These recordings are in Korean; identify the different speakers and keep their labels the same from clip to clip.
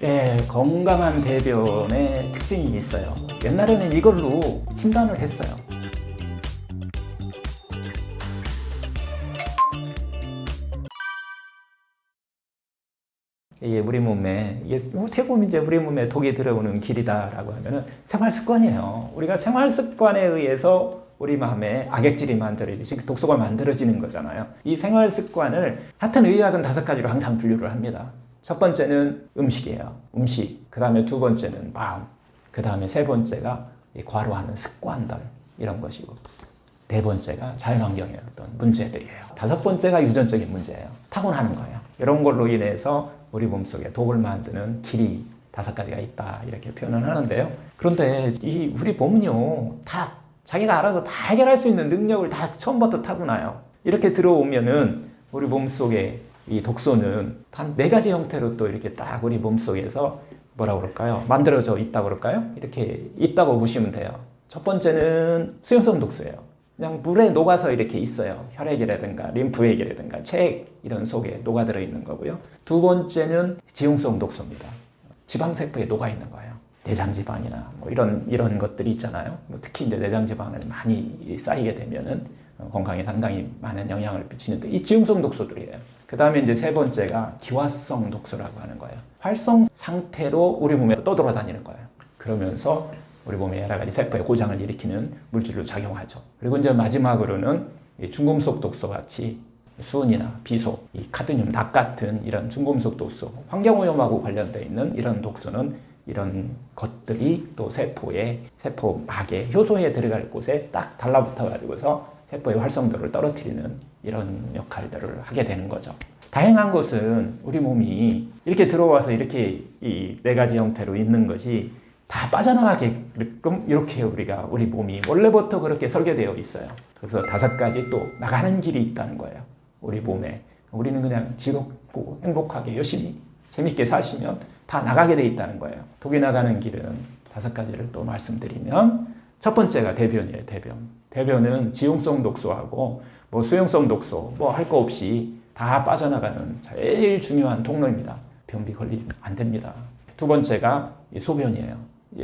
Speaker 1: 예, 건강한 대변의 특징이 있어요. 옛날에는 이걸로 진단을 했어요. 이게 우리 몸에, 이게 어떻게 보면 이제 우리 몸에 독이 들어오는 길이다라고 하면은 생활 습관이에요. 우리가 생활 습관에 의해서 우리 마음에 악액질이 만들어지듯이 독소가 만들어지는 거잖아요. 이 생활 습관을 하여튼 의학은 5가지로 항상 분류를 합니다. 첫 번째는 음식이에요. 음식. 그 다음에 두 번째는 마음. 그 다음에 세 번째가 과로하는 습관들, 이런 것이고, 네 번째가 자연환경의 어떤 문제들이에요. 5번째가 유전적인 문제예요. 타고나는 거예요. 이런 걸로 인해서 우리 몸속에 독을 만드는 길이 5가지가 있다, 이렇게 표현을 하는데요. 그런데 이 우리 몸은요, 다 자기가 알아서 다 해결할 수 있는 능력을 다 처음부터 타고나요. 이렇게 들어오면은 우리 몸속에 이 독소는 한 4가지 형태로 또 이렇게 딱 우리 몸속에서 뭐라고 그럴까요? 만들어져 있다고 그럴까요? 이렇게 있다고 보시면 돼요. 첫 번째는 수용성 독소예요. 그냥 물에 녹아서 이렇게 있어요. 혈액이라든가 림프액이라든가 체액 이런 속에 녹아들어 있는 거고요. 두 번째는 지용성 독소입니다. 지방세포에 녹아 있는 거예요. 내장지방이나 뭐 이런 것들이 있잖아요. 뭐 특히 이제 내장지방을 많이 쌓이게 되면은 건강에 상당히 많은 영향을 미치는데, 이 지용성 독소들이에요. 그 다음에 이제 세 번째가 기화성 독소라고 하는 거예요. 활성 상태로 우리 몸에 떠돌아다니는 거예요. 그러면서 우리 몸의 여러 가지 세포의 고장을 일으키는 물질로 작용하죠. 그리고 이제 마지막으로는 중금속 독소 같이 수은이나 비소, 이 카드뮴, 낙 같은 이런 중금속 독소, 환경오염하고 관련되어 있는 이런 독소는 이런 것들이 또 세포막에 효소에 들어갈 곳에 딱 달라붙어 가지고서 세포의 활성도를 떨어뜨리는 이런 역할들을 하게 되는 거죠. 다행한 것은 우리 몸이 이렇게 들어와서 이렇게 이 4가지 형태로 있는 것이 다 빠져나가게끔 이렇게 우리 몸이 원래부터 그렇게 설계되어 있어요. 그래서 5가지 또 나가는 길이 있다는 거예요. 우리 몸에. 우리는 그냥 즐겁고 행복하게 열심히 재밌게 사시면 다 나가게 돼 있다는 거예요. 독이 나가는 길은 5가지를 또 말씀드리면, 첫 번째가 대변이에요. 대변은 지용성 독소하고 뭐 수용성 독소 뭐 할 거 없이 다 빠져나가는 제일 중요한 통로입니다. 변비 걸리면 안 됩니다. 두 번째가 소변이에요.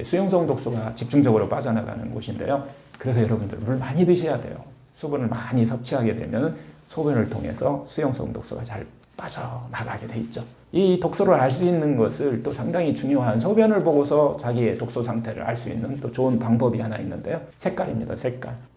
Speaker 1: 수용성 독소가 집중적으로 빠져나가는 곳인데요. 그래서 여러분들 물 많이 드셔야 돼요. 수분을 많이 섭취하게 되면 소변을 통해서 수용성 독소가 잘 빠져나가게 돼 있죠. 이 독소를 알 수 있는 것을 또 상당히 중요한, 소변을 보고서 자기의 독소 상태를 알 수 있는 또 좋은 방법이 하나 있는데요. 색깔입니다.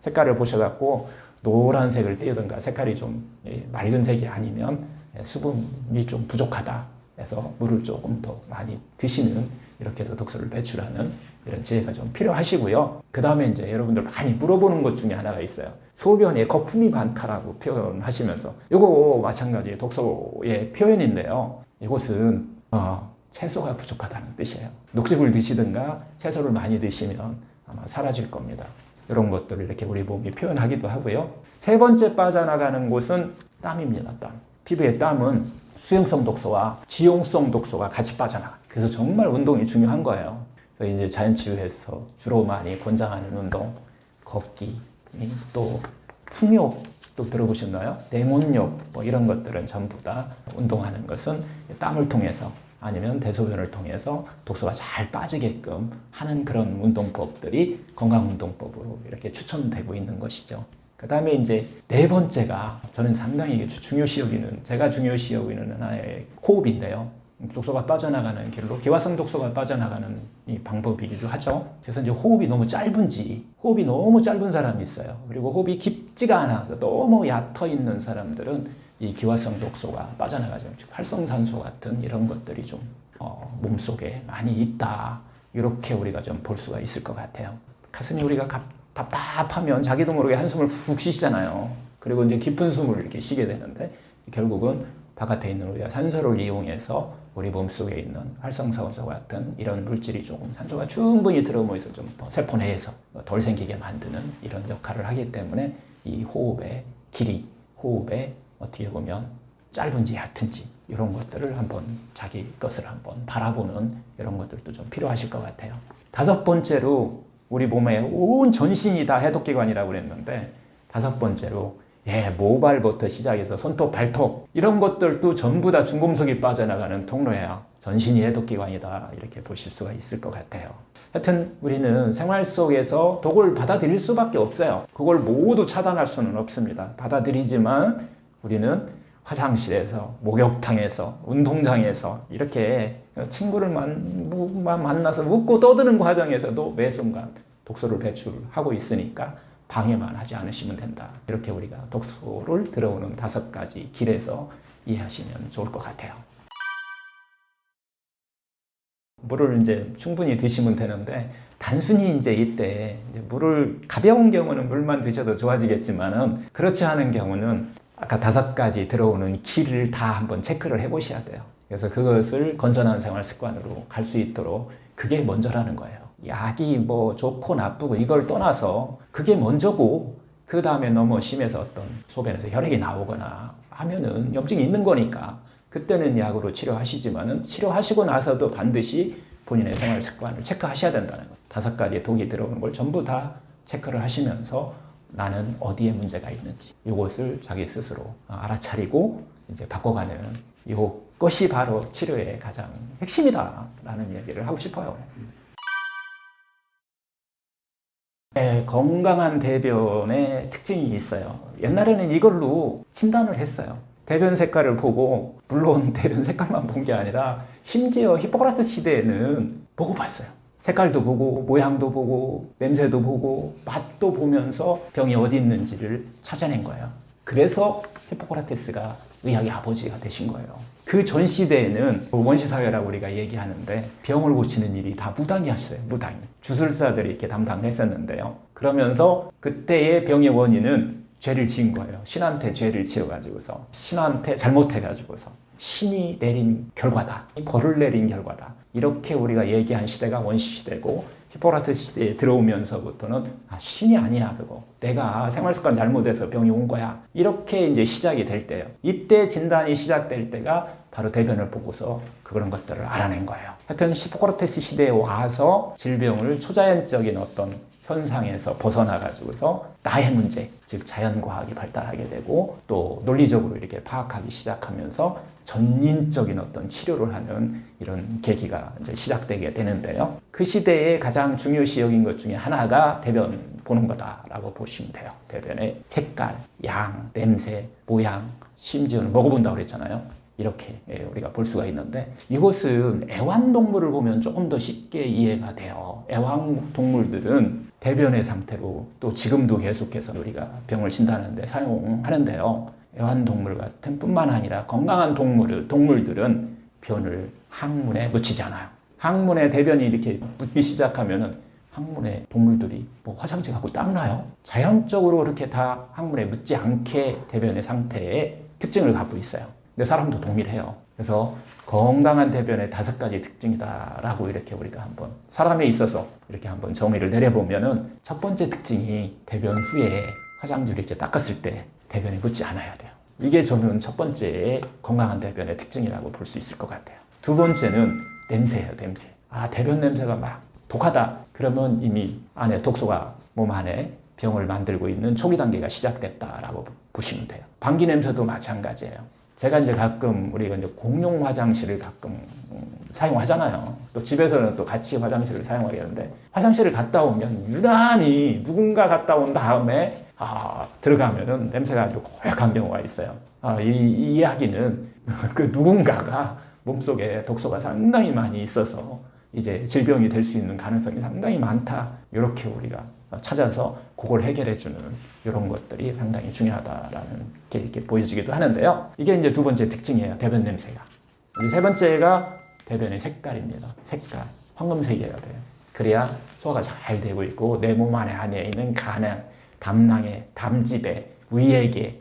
Speaker 1: 색깔을 보셔갖고 노란색을 띄우든가, 색깔이 좀 맑은 색이 아니면 수분이 좀 부족하다 해서 물을 조금 더 많이 드시는, 이렇게 해서 독소를 배출하는 이런 지혜가 좀 필요하시고요. 그 다음에 이제 여러분들 많이 물어보는 것 중에 하나가 있어요. 소변에 거품이 많다라고 표현하시면서, 이거 마찬가지 독소의 표현인데요. 이것은 채소가 부족하다는 뜻이에요. 녹즙을 드시든가 채소를 많이 드시면 아마 사라질 겁니다. 이런 것들을 이렇게 우리 몸이 표현하기도 하고요. 세 번째 빠져나가는 곳은 땀입니다. 땀. 피부의 땀은 수용성 독소와 지용성 독소가 같이 빠져나가. 그래서 정말 운동이 중요한 거예요. 그래서 이제 자연치유에서 주로 많이 권장하는 운동, 걷기, 또 풍욕, 또 들어보셨나요? 냉온욕, 뭐 이런 것들은 전부 다 운동하는 것은 땀을 통해서 아니면 대소변을 통해서 독소가 잘 빠지게끔 하는 그런 운동법들이 건강운동법으로 이렇게 추천되고 있는 것이죠. 그 다음에 이제 4번째가 저는 상당히 중요시 여기는, 제가 중요시 여기는 하나의 호흡인데요. 독소가 빠져나가는 길로 기화성 독소가 빠져나가는 이 방법이기도 하죠. 그래서 이제 호흡이 너무 짧은 사람이 있어요. 그리고 호흡이 깊지가 않아서 너무 얕아 있는 사람들은 이 기화성 독소가 빠져나가죠. 활성산소 같은 이런 것들이 좀 몸속에 많이 있다, 이렇게 우리가 좀 볼 수가 있을 것 같아요. 가슴이 우리가 답답하면 자기도 모르게 한숨을 푹 쉬시잖아요. 그리고 이제 깊은 숨을 이렇게 쉬게 되는데, 결국은 바깥에 있는 우리가 산소를 이용해서 우리 몸속에 있는 활성산소 같은 이런 물질이 조금 산소가 충분히 들어오면서 좀 세포 내에서 덜 생기게 만드는 이런 역할을 하기 때문에 이 호흡의 길이, 호흡의 어떻게 보면 짧은지 얕은지 이런 것들을 한번 자기 것을 한번 바라보는 이런 것들도 좀 필요하실 것 같아요. 5번째로 우리 몸의 온 전신이 다 해독기관이라고 그랬는데, 5번째로 모발부터 시작해서 손톱, 발톱 이런 것들도 전부 다 중금속이 빠져나가는 통로예요. 전신이 해독기관이다 이렇게 보실 수가 있을 것 같아요. 하여튼 우리는 생활 속에서 독을 받아들일 수밖에 없어요. 그걸 모두 차단할 수는 없습니다. 받아들이지만 우리는 화장실에서, 목욕탕에서, 운동장에서 이렇게 친구를 만나서 웃고 떠드는 과정에서도 매 순간 독소를 배출하고 있으니까 방해만 하지 않으시면 된다. 이렇게 우리가 독소를 들어오는 5가지 길에서 이해하시면 좋을 것 같아요. 물을 이제 충분히 드시면 되는데, 단순히 이제 이때 물을, 가벼운 경우는 물만 드셔도 좋아지겠지만은 그렇지 않은 경우는 아까 5가지 들어오는 길을 다 한번 체크를 해 보셔야 돼요. 그래서 그것을 건전한 생활 습관으로 갈 수 있도록 그게 먼저라는 거예요. 약이 뭐 좋고 나쁘고 이걸 떠나서 그게 먼저고, 그 다음에 너무 심해서 어떤 소변에서 혈액이 나오거나 하면은 염증이 있는 거니까 그때는 약으로 치료하시지만은 치료하시고 나서도 반드시 본인의 생활 습관을 체크하셔야 된다는 거예요. 5가지의 독이 들어오는 걸 전부 다 체크를 하시면서 나는 어디에 문제가 있는지 이것을 자기 스스로 알아차리고 이제 바꿔가는 이것이 바로 치료의 가장 핵심이다라는 얘기를 하고 싶어요. 네, 건강한 대변의 특징이 있어요. 옛날에는 이걸로 진단을 했어요. 대변 색깔을 보고, 물론 대변 색깔만 본 게 아니라 심지어 히포크라테스 시대에는 보고 봤어요. 색깔도 보고, 모양도 보고, 냄새도 보고, 맛도 보면서 병이 어디 있는지를 찾아낸 거예요. 그래서 히포크라테스가 의학의 아버지가 되신 거예요. 그 전 시대에는 원시사회라고 우리가 얘기하는데 병을 고치는 일이 다 무당이 하셨어요. 무당이. 주술사들이 이렇게 담당했었는데요. 그러면서 그때의 병의 원인은 죄를 지은 거예요. 신한테 죄를 지어가지고서, 신한테 잘못해가지고서 신이 내린 결과다, 벌을 내린 결과다, 이렇게 우리가 얘기한 시대가 원시시대고, 히포크라테스 시대에 들어오면서부터는 신이 아니야, 그거 내가 생활습관 잘못해서 병이 온 거야, 이렇게 이제 시작이 될 때예요. 이때 진단이 시작될 때가 바로 대변을 보고서 그런 것들을 알아낸 거예요. 하여튼 히포크라테스 시대에 와서 질병을 초자연적인 어떤 현상에서 벗어나가지고서 나의 문제, 즉 자연과학이 발달하게 되고, 또 논리적으로 이렇게 파악하기 시작하면서 전인적인 어떤 치료를 하는 이런 계기가 이제 시작되게 되는데요. 그 시대의 가장 중요시여긴 것 중에 하나가 대변 보는 거다라고 보시면 돼요. 대변의 색깔, 양, 냄새, 모양, 심지어는 먹어본다고 그랬잖아요. 이렇게 우리가 볼 수가 있는데, 이것은 애완동물을 보면 조금 더 쉽게 이해가 돼요. 애완동물들은 대변의 상태로 또 지금도 계속해서 우리가 병을 진단하는데 사용하는데요. 애완동물 같은 뿐만 아니라 건강한 동물들은 변을 항문에 묻히지 않아요. 항문에 대변이 이렇게 묻기 시작하면은 항문에 동물들이 뭐 화장지 갖고 땀나요? 자연적으로 그렇게 다 항문에 묻지 않게 대변의 상태의 특징을 갖고 있어요. 근데 사람도 동일해요. 그래서 건강한 대변의 5가지 특징이다라고 이렇게 우리가 한번 사람에 있어서 이렇게 한번 정의를 내려보면은, 첫 번째 특징이 대변 후에 화장지를 이렇게 닦았을 때 대변이 묻지 않아야 돼요. 이게 저는 첫 번째 건강한 대변의 특징이라고 볼 수 있을 것 같아요. 2번째는 냄새예요, 냄새. 대변 냄새가 막 독하다. 그러면 이미 안에 독소가 몸 안에 병을 만들고 있는 초기 단계가 시작됐다라고 보시면 돼요. 방귀 냄새도 마찬가지예요. 제가 이제 가끔 우리가 이제 공용 화장실을 가끔 사용하잖아요. 또 집에서는 또 같이 화장실을 사용하게 되는데, 화장실을 갔다 오면 유난히 누군가 갔다 온 다음에 들어가면은 냄새가 아주 고약한 경우가 있어요. 이 이야기는 그 누군가가 몸속에 독소가 상당히 많이 있어서 이제 질병이 될 수 있는 가능성이 상당히 많다. 이렇게 우리가 찾아서 그걸 해결해주는 이런 것들이 상당히 중요하다라는 게 이렇게 보여지기도 하는데요. 이게 이제 2번째 특징이에요. 대변 냄새가. 이제 3번째가 대변의 색깔입니다. 색깔. 황금색이어야 돼요. 그래야 소화가 잘 되고 있고, 내 몸 안에 있는 간에, 담낭에, 담즙에, 위액에,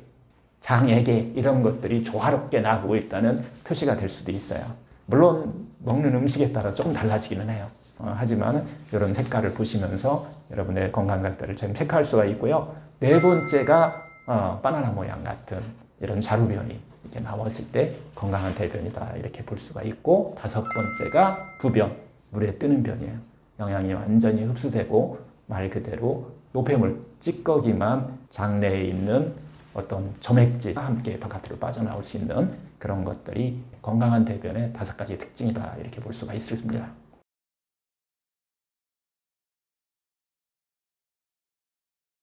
Speaker 1: 장액에 이런 것들이 조화롭게 나오고 있다는 표시가 될 수도 있어요. 물론 먹는 음식에 따라 조금 달라지기는 해요. 하지만 이런 색깔을 보시면서 여러분의 건강각들을 좀 체크할 수가 있고요. 4번째가 바나나 모양 같은 이런 자루변이 이렇게 나왔을 때 건강한 대변이다 이렇게 볼 수가 있고, 5번째가 부변, 물에 뜨는 변이에요. 영양이 완전히 흡수되고 말 그대로 노폐물, 찌꺼기만 장내에 있는 어떤 점액질과 함께 바깥으로 빠져나올 수 있는 그런 것들이 건강한 대변의 5가지 특징이다 이렇게 볼 수가 있습니다.